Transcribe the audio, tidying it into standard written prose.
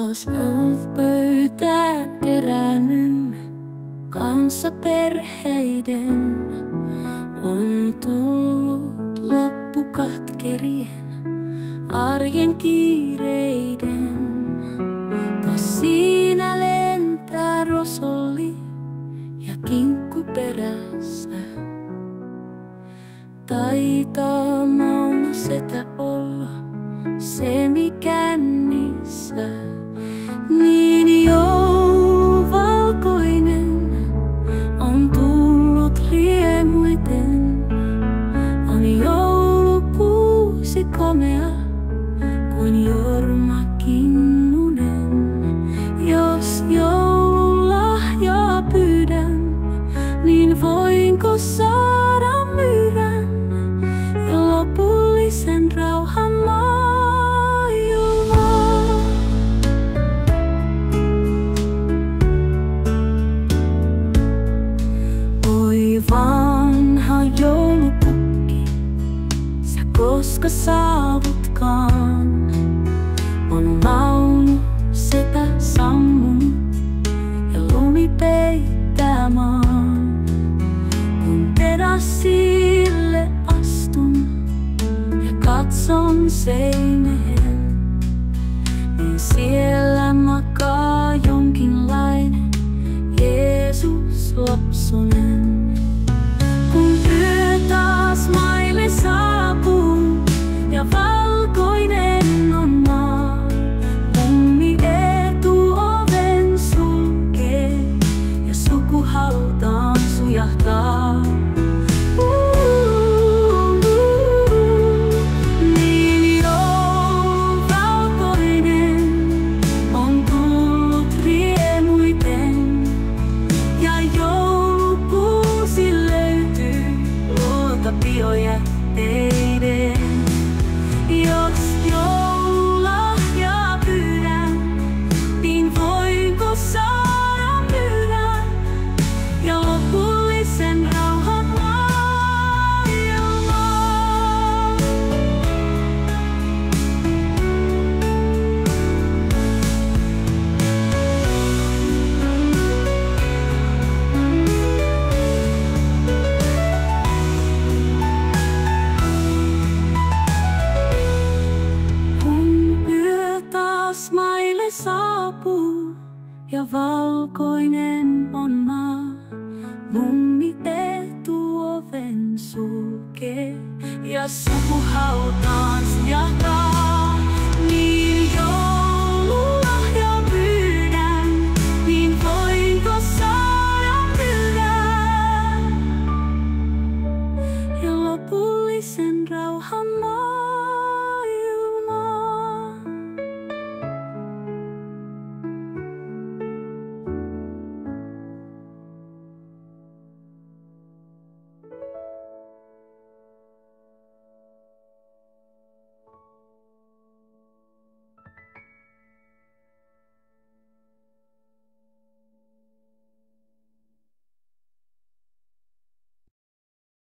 Taas pöytää kerännyt kanssaperheiden. On tullut loppu katkerien arjen kiireiden. Taas siinä lentää rosolli ja kinkku perässä. Taitaa mauna setä olla se mikä niissä. Niin valkoinen on tullut riemuiten. On joulukuusi komea kuin Jorma Kinnunen. Jos joululahjaa pyydän, niin voinko saada myydän ja lopullisen rauhan maailmaa? Oi vanha joulupukki, sä koska saavutkaan? On vaunu setä sammunut ja lumi peittää maan. Kun terassille astun ja katson seinään, niin siellä makaa jonkinlainen Jeesus lapsunen. Kun yö taas maille saapuu ja valkoinen on maa, mummi etuoven sulkee ja sukuhautaan sujahtaa. Niin valkoinen on tullut riemuiten ja joulukuusi löytyy luolta biojätteiden. Jos joululahjaa pyydän, niin voinko saada myydä ja lopullisen rauhan maailmaa? Kun yö taas maille saapuu ja valkoinen on maa, mummi etuoven sulkee ja sukuhautaan